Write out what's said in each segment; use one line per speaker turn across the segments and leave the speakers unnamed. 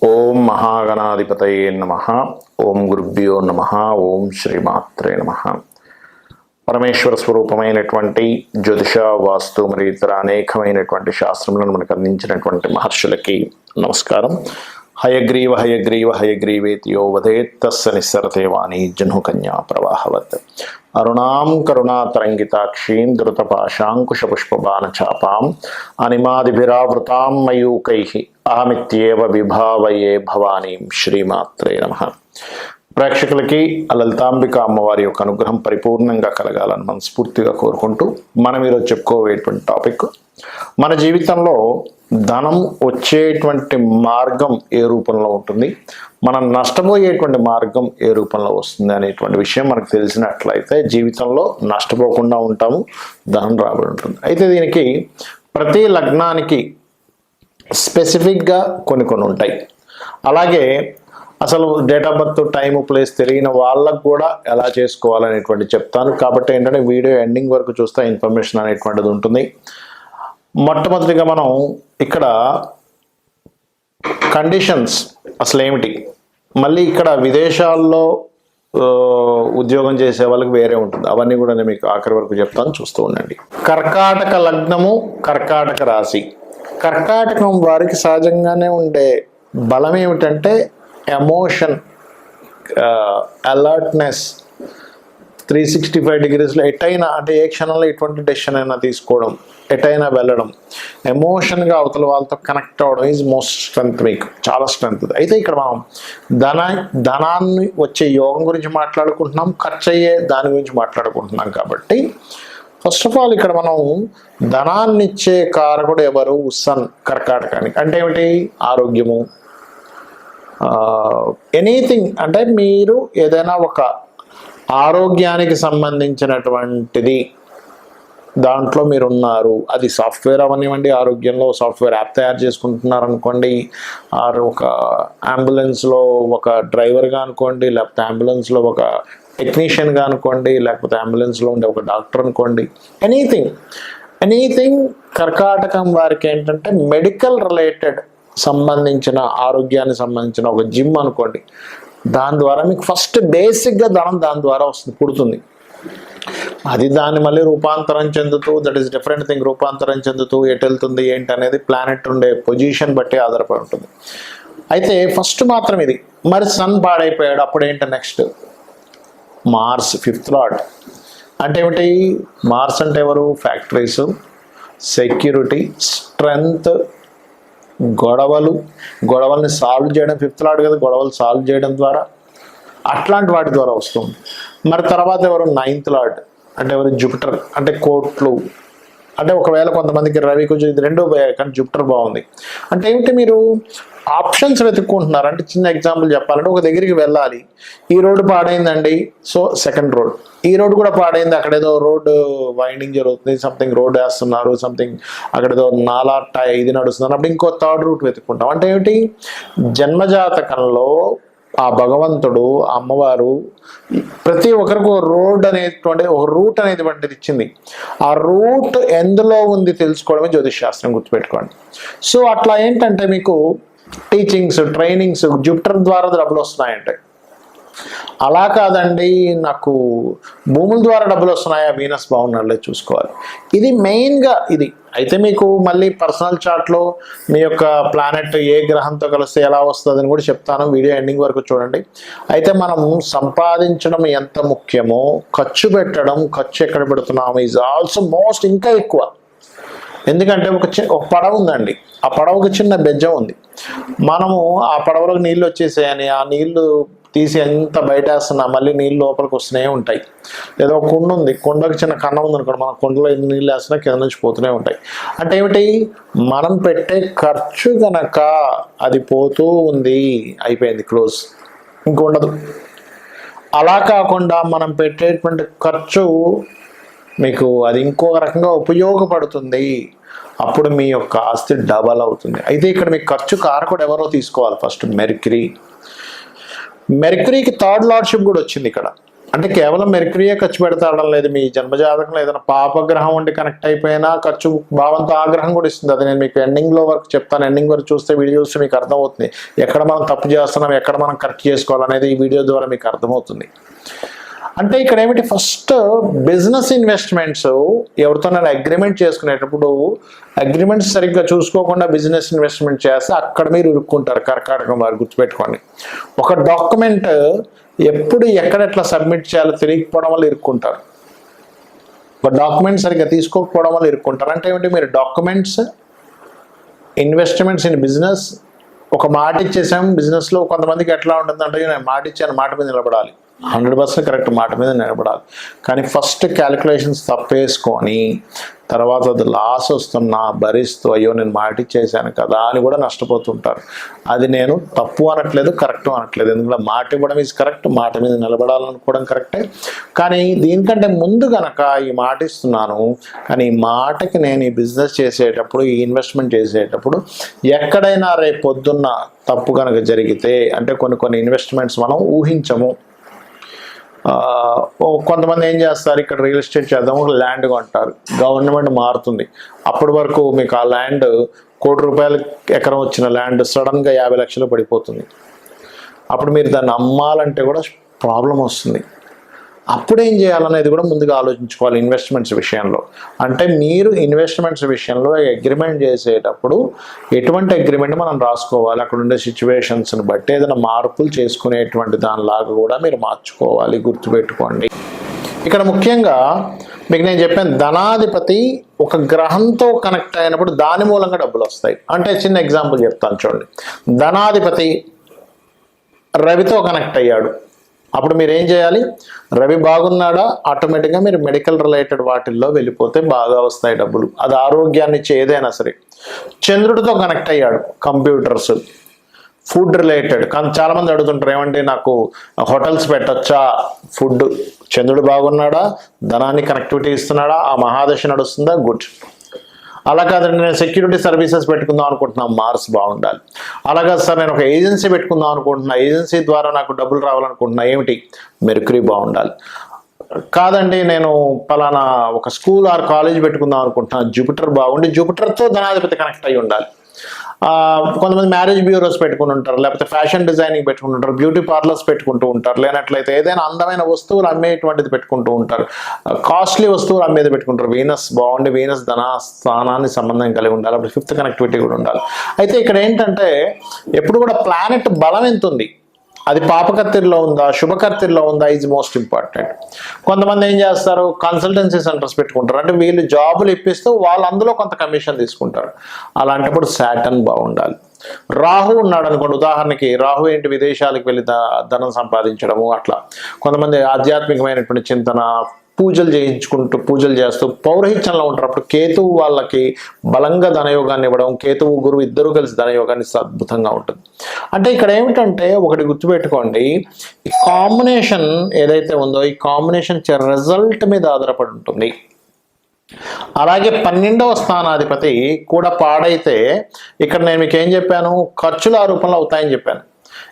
ఓం మహాగణాధిపతయే నమః. ఓం గురుభ్యో నమః. ఓం శ్రీమాత్రే నమః. పరమేశ్వర స్వరూపమైనటువంటి జ్యోతిష, వాస్తు మరియు ఇతర అనేకమైనటువంటి శాస్త్రములను మనకు అందించినటువంటి మహర్షులకి నమస్కారం. హయగ్రీవ హయగ్రీవ హయగ్రీవేతియో వదేత్ తస్య నిస్సరతే వాణి జహ్నుకన్యా ప్రవాహవత్. అరుణాం కరుణాతరంగితాక్షీం ధృతపాశాంకుశపుష్పబాణచాపాం అనిమాదిభిరావృతాం మయూకైః అహమిత్యేవ విభావయే భవానీం. శ్రీమాత్రే నమః. ప్రేక్షకులకి లలితాంబిక అమ్మవారి యొక్క అనుగ్రహం పరిపూర్ణంగా కలగాలని మనస్ఫూర్తిగా కోరుకుంటూ మనం ఈరోజు చెప్పుకోవేటువంటి టాపిక్, మన జీవితంలో ధనం వచ్చేటువంటి మార్గం ఏ రూపంలో ఉంటుంది, మనం నష్టపోయేటువంటి మార్గం ఏ రూపంలో వస్తుంది అనేటువంటి విషయం మనకు తెలిసినట్లయితే జీవితంలో నష్టపోకుండా ఉంటాము, ధనం రాబడి ఉంటుంది. అయితే దీనికి ప్రతి లగ్నానికి స్పెసిఫిక్గా కొన్ని ఉంటాయి. అలాగే అసలు date of birth, time, place తెలియని వాళ్ళకు కూడా ఎలా చేసుకోవాలనేటువంటి చెప్తాను. కాబట్టి ఏంటంటే వీడియో ఎండింగ్ వరకు చూస్తే ఇన్ఫర్మేషన్ అనేటువంటిది ఉంటుంది. మొట్టమొదటిగా మనం ఇక్కడ కండిషన్స్ అసలు ఏమిటి, మళ్ళీ ఇక్కడ విదేశాల్లో ఉద్యోగం చేసే వాళ్ళకి వేరే ఉంటుంది, అవన్నీ కూడా నేను మీకు ఆఖరి వరకు చెప్తాను, చూస్తూ ఉండండి. కర్కాటక లగ్నము, కర్కాటక రాశి. కర్కాటకం వారికి సహజంగానే ఉండే బలం ఏమిటంటే ఎమోషన్, అలర్ట్నెస్, 365 డిగ్రీస్లో ఎటైనా అంటే ఏ క్షణంలో ఎటువంటి డెసిషన్ అయినా తీసుకోవడం, ఎటైనా వెళ్ళడం, ఎమోషన్గా అవతల వాళ్ళతో కనెక్ట్ అవ్వడం ఈజ్ మోస్ట్ స్ట్రెంగ్త్, మీకు చాలా స్ట్రెంగ్త్. అయితే ఇక్కడ మనం ధనాన్ని వచ్చే యోగం గురించి మాట్లాడుకుంటున్నాం, ఖర్చు అయ్యే దాని గురించి మాట్లాడుకుంటున్నాం. కాబట్టి ఫస్ట్ ఆఫ్ ఆల్ ఇక్కడ మనం ధనాన్ని ఇచ్చే కారకుడు ఎవరు? సన్, కర్కాటకానికి. అంటే ఏమిటి? ఆరోగ్యము, ఎనీథింగ్ అంటే మీరు ఏదైనా ఒక ఆరోగ్యానికి సంబంధించినటువంటిది దాంట్లో మీరు ఉన్నారు, అది సాఫ్ట్వేర్ అవనివ్వండి, ఆరోగ్యంలో సాఫ్ట్వేర్ యాప్ తయారు చేసుకుంటున్నారు అనుకోండి, ఆరు ఒక అంబులెన్స్లో ఒక డ్రైవర్గా అనుకోండి, లేకపోతే అంబులెన్స్లో ఒక టెక్నీషియన్గా అనుకోండి, లేకపోతే అంబులెన్స్లో ఉండే ఒక డాక్టర్ అనుకోండి, ఎనీథింగ్ కర్కాటకం వారికి ఏంటంటే మెడికల్ రిలేటెడ్ సంబంధించిన, ఆరోగ్యానికి సంబంధించిన ఒక జిమ్ అనుకోండి, దాని ద్వారా మీకు ఫస్ట్ బేసిక్గా ధనం దాని ద్వారా వస్తుంది, పుడుతుంది. అది దాన్ని మళ్ళీ రూపాంతరం చెందుతూ, దట్ ఈస్ డిఫరెంట్ థింగ్, రూపాంతరం చెందుతూ ఎటు వెళ్తుంది ఏంటి అనేది ప్లానెట్ ఉండే పొజిషన్ బట్టి ఆధారపడి ఉంటుంది. అయితే ఫస్ట్ మాత్రం ఇది. మరి సన్ పాడైపోయాడు, అప్పుడు ఏంటి నెక్స్ట్? Mars, 5th lord. అంటే ఏమిటి? మార్స్ అంటే ఎవరు? ఫ్యాక్టరీస్, సెక్యూరిటీ, స్ట్రెంగ్త్, గొడవల్ని సాల్వ్ చేయడం, 5th లార్డ్ కదా, గొడవలు సాల్వ్ చేయడం ద్వారా, అట్లాంటి వాటి ద్వారా వస్తుంది. మరి తర్వాత ఎవరు? 9th lord. అంటే ఎవరు? జూపిటర్. అంటే కోట్లు. అంటే ఒకవేళ కొంతమందికి రవి కొంచెం ఇది రెండు, కానీ జూపిటర్ బాగుంది. అంటే ఏమిటి? మీరు ఆప్షన్స్ వెతుక్కుంటున్నారు. అంటే చిన్న ఎగ్జాంపుల్ చెప్పాలంటే ఒక దగ్గరికి వెళ్ళాలి, ఈ రోడ్డు పాడైందండి, సో సెకండ్ రోడ్. ఈ రోడ్డు కూడా పాడైంది, అక్కడేదో రోడ్డు వైండింగ్ జరుగుతుంది, సంథింగ్ రోడ్ వేస్తున్నారు, సంథింగ్ అక్కడేదో నాలా ఇది నడుస్తున్నారు, అప్పుడు ఇంకో థర్డ్ రూట్ వెతుక్కుంటాం. అంటే ఏమిటి? జన్మజాతకంలో ఆ భగవంతుడు, ఆ అమ్మవారు ప్రతి ఒక్కరికి ఒక రోడ్ అనేటువంటి ఒక రూట్ అనేటువంటిది ఇచ్చింది. ఆ రూట్ ఎందులో ఉంది తెలుసుకోవడమే జ్యోతిష్ శాస్త్రం, గుర్తుపెట్టుకోండి. సో అట్లా ఏంటంటే మీకు టీచింగ్స్, ట్రైనింగ్స్ జూపిటర్ ద్వారా డబ్బులు వస్తున్నాయంటే, అలా కాదండి నాకు భూముల ద్వారా డబ్బులు వస్తున్నాయా, వీనస్ బాగున్నట్లే చూసుకోవాలి. ఇది మెయిన్గా ఇది. అయితే మీకు మళ్ళీ పర్సనల్ చార్ట్లో మీ యొక్క ప్లానెట్ ఏ గ్రహంతో కలిస్తే ఎలా వస్తుందని కూడా చెప్తాను, వీడియో ఎండింగ్ వరకు చూడండి. అయితే మనం సంపాదించడం ఎంత ముఖ్యమో, ఖర్చు పెట్టడం, ఖర్చు ఎక్కడ పెడుతున్నాము ఈజ్ ఆల్సో మోస్ట్, ఇంకా ఎక్కువ. ఎందుకంటే ఒక పడవ ఉందండి, ఆ పడవకు చిన్న బెజ్జం ఉంది, మనము ఆ పడవలోకి నీళ్ళు వచ్చేసాయని ఆ నీళ్లు తీసి ఎంత బయట వేస్తున్నా మళ్ళీ నీళ్ళు లోపలికి వస్తూనే ఉంటాయి. లేదా ఒక కుండ ఉంది, కుండకు చిన్న కన్నం ఉంది అనుకోండి, మన కుండలో ఎన్ని నీళ్ళు వేస్తున్నా కింద నుంచి పోతూనే ఉంటాయి. అంటే ఏమిటి? మనం పెట్టే ఖర్చు కనుక అది పోతూ ఉంది, అయిపోయింది, క్లోజ్, ఇంకొండదు. అలా కాకుండా మనం పెట్టేటువంటి ఖర్చు మీకు అది ఇంకో రకంగా ఉపయోగపడుతుంది, అప్పుడు మీ యొక్క ఆస్తి డబల్ అవుతుంది. అయితే ఇక్కడ మీకు ఖర్చు కారకుడు ఎవరో తీసుకోవాలి. ఫస్ట్ మెర్క్యూరీకి 3rd లార్డ్షిప్ కూడా వచ్చింది ఇక్కడ. అంటే కేవలం మెర్క్యూరీయే ఖర్చు పెడతాడడం లేదు, మీ జన్మజాతకంలో ఏదైనా పాపగ్రహం ఉండి కనెక్ట్ అయిపోయినా ఖర్చు భావంతో ఆ గ్రహం కూడా ఇస్తుంది. అది నేను మీకు ఎండింగ్లో వరకు చెప్తాను. ఎండింగ్ వరకు చూస్తే వీడియో చూస్తే మీకు అర్థమవుతుంది ఎక్కడ మనం తప్పు చేస్తున్నాం, ఎక్కడ మనం కరెక్ట్ చేసుకోవాలనేది ఈ వీడియో ద్వారా మీకు అర్థమవుతుంది. అంటే ఇక్కడ ఏమిటి, ఫస్ట్ బిజినెస్ ఇన్వెస్ట్మెంట్స్ ఎవరితో నేను అగ్రిమెంట్ చేసుకునేటప్పుడు అగ్రిమెంట్స్ సరిగ్గా చూసుకోకుండా బిజినెస్ ఇన్వెస్ట్మెంట్ చేస్తే అక్కడ మీరు ఇరుక్కుంటారు. కర్కాటకం వారు గుర్తుపెట్టుకోండి. ఒక డాక్యుమెంట్ ఎప్పుడు ఎక్కడెట్లా సబ్మిట్ చేయాలో తెలియకపోవడం వల్ల ఇరుక్కుంటారు. ఒక డాక్యుమెంట్ సరిగ్గా తీసుకోకపోవడం వల్ల ఇరుక్కుంటారు. అంటే ఏమిటి, మీరు డాక్యుమెంట్స్ ఇన్వెస్ట్మెంట్స్ ఇన్ బిజినెస్ ఒక మాట ఇచ్చేసాం. బిజినెస్లో కొంతమందికి ఎట్లా ఉంటుంది అంటే నేను మాట ఇచ్చాను, మాట మీద నిలబడాలి, 100% కరెక్ట్, మాట మీద నిలబడాలి. కానీ ఫస్ట్ క్యాలిక్యులేషన్స్ తప్పేసుకొని తర్వాత అది లాస్ వస్తున్నా భరిస్తూ అయ్యో నేను మాట ఇచ్చేసాను కదా అని కూడా నష్టపోతుంటారు. అది నేను తప్పు అనట్లేదు, కరెక్ట్ అనట్లేదు. ఎందుకంటే మాట ఇవ్వడం ఈజ్ కరెక్ట్, మాట మీద నిలబడాలనుకోవడం కరెక్టే. కానీ దీనికంటే ముందు కనుక ఈ మాట ఇస్తున్నాను, కానీ ఈ మాటకి నేను ఈ బిజినెస్ చేసేటప్పుడు ఈ ఇన్వెస్ట్మెంట్ చేసేటప్పుడు ఎక్కడైనా రేపు పొద్దున్న తప్పు కనుక జరిగితే, అంటే కొన్ని ఇన్వెస్ట్మెంట్స్ మనం ఊహించము. కొంతమంది ఏం చేస్తారు, ఇక్కడ రియల్ ఎస్టేట్ చేద్దాం, ఒక ల్యాండ్ కొంటారు, గవర్నమెంట్ మారుతుంది, అప్పటి వరకు మీకు ఆ ల్యాండ్ ₹1,00,00,000 ఎకరం వచ్చిన ల్యాండ్ సడన్గా 50 లక్షలు పడిపోతుంది. అప్పుడు మీరు దాన్ని అమ్మాలంటే కూడా ప్రాబ్లం వస్తుంది. అప్పుడు ఏం చేయాలనేది కూడా ముందుగా ఆలోచించుకోవాలి ఇన్వెస్ట్మెంట్స్ విషయంలో. అంటే మీరు ఇన్వెస్ట్మెంట్స్ విషయంలో అగ్రిమెంట్ చేసేటప్పుడు ఎటువంటి అగ్రిమెంట్ మనం రాసుకోవాలి, అక్కడ ఉండే సిచ్యువేషన్స్ని బట్టి ఏదైనా మార్పులు చేసుకునేటువంటి దానిలాగా కూడా మీరు మార్చుకోవాలి, గుర్తుపెట్టుకోండి. ఇక్కడ ముఖ్యంగా మీకు నేను చెప్పాను, ధనాధిపతి ఒక గ్రహంతో కనెక్ట్ అయినప్పుడు దాని మూలంగా డబ్బులు వస్తాయి. అంటే చిన్న ఎగ్జాంపుల్ చెప్తాను చూడండి. ధనాధిపతి రవితో కనెక్ట్ అయ్యాడు, అప్పుడు మీరు ఏం చేయాలి, రవి బాగున్నాడా, ఆటోమేటిక్గా మీరు మెడికల్ రిలేటెడ్ వాటిల్లో వెళ్ళిపోతే బాగా వస్తాయి డబ్బులు. అది ఆరోగ్యాన్ని ఇచ్చే ఏదైనా సరే. చంద్రుడితో కనెక్ట్ అయ్యాడు, కంప్యూటర్స్, ఫుడ్ రిలేటెడ్. కానీ చాలామంది అడుగుతుంటారు ఏమంటే నాకు హోటల్స్ పెట్టచ్చా, ఫుడ్. చంద్రుడు బాగున్నాడా, ధనాన్ని కనెక్టివిటీ ఇస్తున్నాడా, ఆ మహాదశ నడుస్తుందా, గుడ్. అలా కాదండి నేను సెక్యూరిటీ సర్వీసెస్ పెట్టుకుందాం అనుకుంటున్నాను, మార్స్ బాగుండాలి. అలాగా సార్ నేను ఒక ఏజెన్సీ పెట్టుకుందాం అనుకుంటున్నా, ఏజెన్సీ ద్వారా నాకు డబ్బులు రావాలనుకుంటున్నా, ఏమిటి, మెర్క్యూరీ బాగుండాలి. కాదండి నేను పలానా ఒక స్కూల్ ఆర్ కాలేజ్ పెట్టుకుందాం అనుకుంటున్నా, జూపిటర్ బాగుండి జూపిటర్తో ధనాధిపతి కనెక్ట్ అయ్యి ఉండాలి. కొంతమంది మ్యారేజ్ బ్యూరోస్ పెట్టుకుని ఉంటారు, లేకపోతే ఫ్యాషన్ డిజైనింగ్ పెట్టుకుని ఉంటారు, బ్యూటీ పార్లర్స్ పెట్టుకుంటూ ఉంటారు, లేనట్లయితే ఏదైనా అందమైన వస్తువులు అమ్మేటువంటిది పెట్టుకుంటూ ఉంటారు, కాస్ట్లీ వస్తువులు అమ్మేది పెట్టుకుంటారు. వీనస్ బాగుండి వీనస్ ధన స్థానాన్ని సంబంధం కలిగి ఉండాలి, అప్పుడు 5th కనెక్టివిటీ కూడా ఉండాలి. అయితే ఇక్కడ ఏంటంటే ఎప్పుడు కూడా ప్లానెట్ బలం ఎంత ఉంది, అది పాపకత్తిరిలో ఉందా శుభకత్తిరిలో ఉందా ఈజ్ మోస్ట్ ఇంపార్టెంట్. కొంతమంది ఏం చేస్తారు, కన్సల్టెన్సీ సెంటర్స్ పెట్టుకుంటారు, అంటే వీళ్ళు జాబులు ఇప్పిస్తూ వాళ్ళు అందులో కొంత కమిషన్ తీసుకుంటారు. అలాంటప్పుడు సాటర్న్ బాగుండాలి. రాహు ఉన్నాడు అనుకోండి, ఉదాహరణకి రాహు ఏంటి, విదేశాలకు వెళ్ళి ధనం సంపాదించడము, అట్లా. కొంతమంది ఆధ్యాత్మికమైనటువంటి చింతన, పూజలు చేస్తూ పౌరహిత్యంలో ఉంటారు. అప్పుడు కేతువు వాళ్ళకి బలంగా ధనయోగాన్ని ఇవ్వడం, కేతువు గురువు ఇద్దరు కలిసి ధనయోగాన్ని అద్భుతంగా ఉంటుంది. అంటే ఇక్కడ ఏమిటంటే ఒకటి గుర్తుపెట్టుకోండి, ఈ కాంబినేషన్ ఏదైతే ఉందో ఈ కాంబినేషన్ రిజల్ట్ మీద ఆధారపడి ఉంటుంది. అలాగే 12వ స్థానాధిపతి కూడా పాడైతే ఇక్కడ నేను మీకు ఏం చెప్పాను, ఖర్చులు ఆ రూపంలో అవుతాయని చెప్పాను.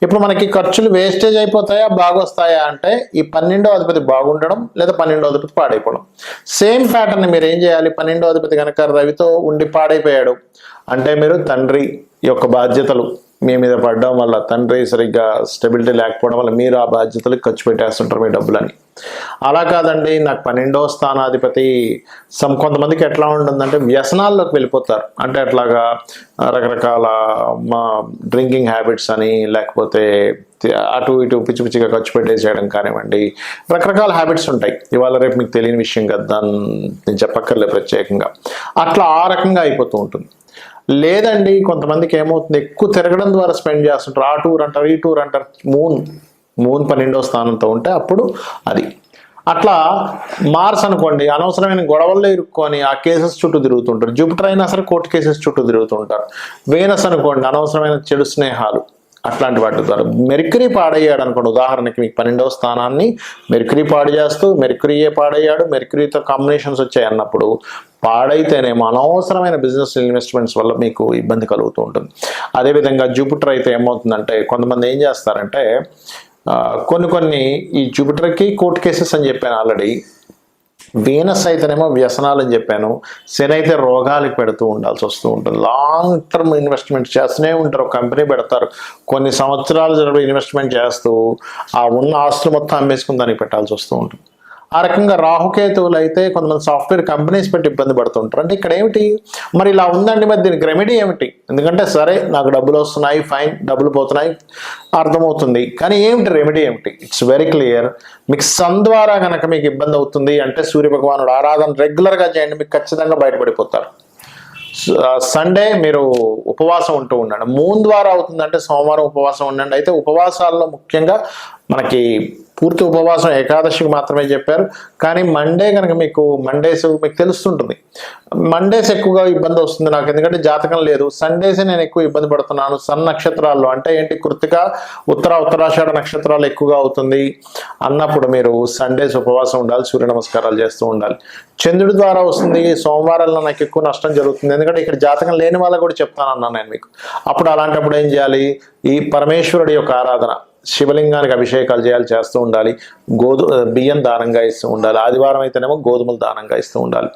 ఇప్పుడు మనకి ఖర్చులు వేస్టేజ్ అయిపోతాయా బాగొస్తాయా అంటే ఈ 12వ అధిపతి బాగుండడం లేదా 12వ అధిపతి పాడైపోవడం. సేమ్ ప్యాటర్న్ మీరు ఏం చేయాలి, 12వ అధిపతి కనుక రవితో ఉండి పాడైపోయాడు అంటే మీరు తండ్రి యొక్క బాధ్యతలు మీ మీద పడడం వల్ల, తండ్రి సరిగ్గా స్టెబిలిటీ లేకపోవడం వల్ల మీరు ఆ బాధ్యతలకు ఖర్చు పెట్టేస్తుంటారు మీ డబ్బులని. అలా కాదండి నాకు 12వ స్థానాధిపతి కొంతమందికి ఎట్లా ఉంటుందంటే వ్యసనాల్లోకి వెళ్ళిపోతారు. అంటే అట్లాగా రకరకాల డ్రింకింగ్ హ్యాబిట్స్ అని, లేకపోతే అటు ఇటు పిచ్చి పిచ్చిగా ఖర్చు పెట్టేసేయడం కానివ్వండి, రకరకాల హ్యాబిట్స్ ఉంటాయి. ఇవాళ రేపు మీకు తెలియని విషయం కదా, దాన్ని నేను చెప్పక్కర్లేదు ప్రత్యేకంగా. అట్లా ఆ రకంగా అయిపోతూ ఉంటుంది. లేదండి కొంతమందికి ఏమవుతుంది, ఎక్కువ తిరగడం ద్వారా స్పెండ్ చేస్తుంటారు, ఆ టూర్ అంటారు ఈ టూర్ అంటారు. మూన్ 12వ స్థానంతో ఉంటే అప్పుడు అది అట్లా. మార్స్ అనుకోండి అనవసరమైన గొడవల్లో ఇరుక్కొని ఆ కేసెస్ చుట్టూ తిరుగుతుంటారు. జూపిటర్ అయినా సరే కోర్టు కేసెస్ చుట్టూ తిరుగుతుంటారు. వీనస్ అనుకోండి అనవసరమైన చెడు స్నేహాలు, అట్లాంటి వాటి ద్వారా. మెర్క్యూరీ పాడయ్యాడు అనుకోండి, ఉదాహరణకి మీకు 12వ స్థానాన్ని మెర్క్యూరీ పాడు చేస్తూ మెర్క్యూరీయే పాడయ్యాడు, మెర్క్యూరీతో కాంబినేషన్స్ వచ్చాయి అన్నప్పుడు పాడైతేనేమో అనవసరమైన బిజినెస్ ఇన్వెస్ట్మెంట్స్ వల్ల మీకు ఇబ్బంది కలుగుతూ ఉంటుంది. అదేవిధంగా జూపిటర్ అయితే ఏమవుతుందంటే కొంతమంది ఏం చేస్తారంటే కొన్ని ఈ జూపిటర్కి కోర్టు కేసెస్ అని చెప్పాను ఆల్రెడీ. వీనస్ అయితేనేమో వ్యసనాలు అని చెప్పాను. శని అయితే రోగాలకు పెడుతూ ఉండాల్సి వస్తూ ఉంటుంది. లాంగ్ టర్మ్ ఇన్వెస్ట్మెంట్ చేస్తూనే ఉంటారు. కంపెనీ పెడతారు, కొన్ని సంవత్సరాలు ఇన్వెస్ట్మెంట్ చేస్తూ ఆ ఉన్న ఆస్తులు మొత్తం అమ్మేసుకుని దానికి పెట్టాల్సి వస్తూ ఉంటుంది. ఆ రకంగా రాహుకేతువులు అయితే కొంతమంది సాఫ్ట్వేర్ కంపెనీస్ పెట్టి ఇబ్బంది పడుతుంటారు. అంటే ఇక్కడ ఏమిటి మరి ఇలా ఉందండి, మరి దీనికి రెమెడీ ఏమిటి? ఎందుకంటే సరే నాకు డబ్బులు వస్తున్నాయి, ఫైన్, డబ్బులు పోతున్నాయి, అర్థమవుతుంది, కానీ ఏమిటి రెమెడీ ఏమిటి? It's very clear. మీకు సన్ ద్వారా కనుక మీకు ఇబ్బంది అవుతుంది అంటే సూర్య భగవానుడు ఆరాధన రెగ్యులర్గా చేయండి, మీకు ఖచ్చితంగా బయటపడిపోతారు. సండే మీరు ఉపవాసం ఉంటూ ఉండండి. మూన్ ద్వారా అవుతుందంటే సోమవారం ఉపవాసం ఉండండి. అయితే ఉపవాసాల్లో ముఖ్యంగా మనకి పూర్తి ఉపవాసం ఏకాదశికి మాత్రమే చెప్పారు, కానీ మండే కనుక మండేస్ మీకు తెలుస్తుంటుంది. మండేస్ ఎక్కువగా ఇబ్బంది వస్తుంది నాకు, ఎందుకంటే జాతకం లేదు. సండేస్ నేను ఎక్కువ ఇబ్బంది పడుతున్నాను. సన్ నక్షత్రాల్లో అంటే ఏంటి, కృత్తిక, ఉత్తరాషాఢ నక్షత్రాలు ఎక్కువగా అవుతుంది అన్నప్పుడు మీరు సండేస్ ఉపవాసం ఉండాలి, సూర్య నమస్కారాలు చేస్తూ ఉండాలి. చంద్రుడి ద్వారా వస్తుంది, సోమవారాల్లో నాకు ఎక్కువ నష్టం జరుగుతుంది, ఎందుకంటే ఇక్కడ జాతకం లేని వాళ్ళకు కూడా చెప్తానన్నాను నేను మీకు. అప్పుడు అలాంటప్పుడు ఏం చేయాలి, ఈ పరమేశ్వరుడి యొక్క ఆరాధన, శివలింగానికి అభిషేకాలు చేస్తూ ఉండాలి. బియ్యం దానంగా ఇస్తూ ఉండాలి. ఆదివారం అయితేనేమో గోధుమలు దానంగా ఇస్తూ ఉండాలి.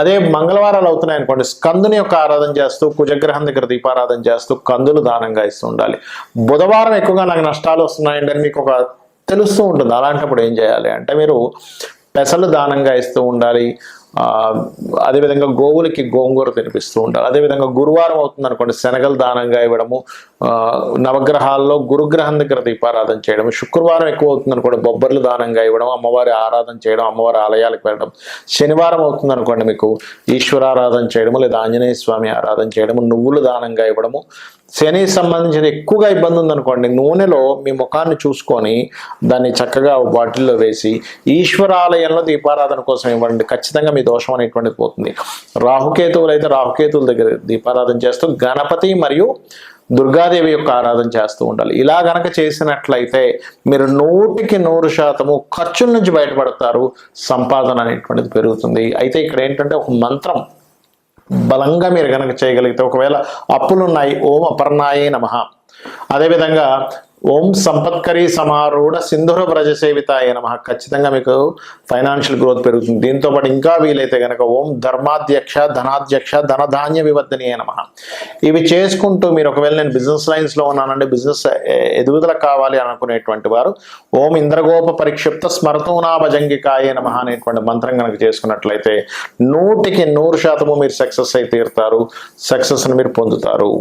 అదే మంగళవారాలు అవుతున్నాయి అనుకోండి, స్కందుని యొక్క ఆరాధన చేస్తూ, కుజగ్రహం దగ్గర దీపారాధన చేస్తూ కందులు దానంగా ఇస్తూ ఉండాలి. బుధవారం ఎక్కువగా నాకు నష్టాలు వస్తున్నాయండి అని మీకు ఒక తెలుస్తూ ఉంటుంది. అలాంటప్పుడు ఏం చేయాలి అంటే మీరు పెసలు దానంగా ఇస్తూ ఉండాలి. అదేవిధంగా గోవులకి గోంగూర తినిపిస్తూ ఉండాలి. అదేవిధంగా గురువారం అవుతుంది అనుకోండి, శనగలు దానంగా ఇవ్వడము. నవగ్రహాల్లో గురుగ్రహం దగ్గర దీపారాధన చేయడం. శుక్రవారం ఎక్కువ అవుతుంది అనుకోండి, బొబ్బర్లు దానంగా ఇవ్వడం, అమ్మవారి ఆరాధన చేయడం, అమ్మవారి ఆలయాలకు వెళ్ళడం. శనివారం అవుతుంది అనుకోండి, మీకు ఈశ్వరారాధన చేయడము లేదా ఆంజనేయ స్వామి ఆరాధన చేయడము, నువ్వులు దానంగా ఇవ్వడము. శనికి సంబంధించిన ఎక్కువగా ఇబ్బంది ఉందనుకోండి, నూనెలో మీ ముఖాన్ని చూసుకొని దాన్ని చక్కగా బాటిల్లో వేసి ఈశ్వరాలయంలో దీపారాధన కోసం ఇవ్వండి. ఖచ్చితంగా మీ దోషం అనేటువంటిది పోతుంది. రాహుకేతువులు అయితే రాహుకేతువుల దగ్గర దీపారాధన చేస్తూ గణపతి మరియు దుర్గాదేవి యొక్క ఆరాధన చేస్తూ ఉండాలి. ఇలా గనక చేసినట్లయితే మీరు 100% ఖర్చుల నుంచి బయటపడతారు, సంపాదన అనేటువంటిది పెరుగుతుంది. అయితే ఇక్కడ ఏంటంటే ఒక మంత్రం బలంగా మీరు కనుక చేయగలిగితే, ఒకవేళ అప్పులున్నాయి, ఓం అపర్ణాయే నమః, అదేవిధంగా ఓం సంపత్కరీ సమారూఢ సింధుర వ్రజ సేవితాయ నమః, ఖచ్చితంగా మీకు ఫైనాన్షియల్ గ్రోత్ పెరుగుతుంది. దీంతో పాటు ఇంకా వీలైతే కనుక ఓం ధర్మాధ్యక్ష ధనాధ్యక్ష ధనధాన్య వివర్ధనీయ నమః, ఇవి చేసుకుంటూ మీరు ఒకవేళ నేను బిజినెస్ లైన్స్లో ఉన్నానండి, బిజినెస్ ఎదుగుదల కావాలి అనుకునేటువంటి వారు ఓం ఇంద్రగోప పరిక్షిప్త స్మరతూనా భజంగికాయ నమః అనేటువంటి మంత్రం కనుక చేసుకున్నట్లయితే 100% మీరు సక్సెస్ అయి తీరుతారు, సక్సెస్ని మీరు పొందుతారు.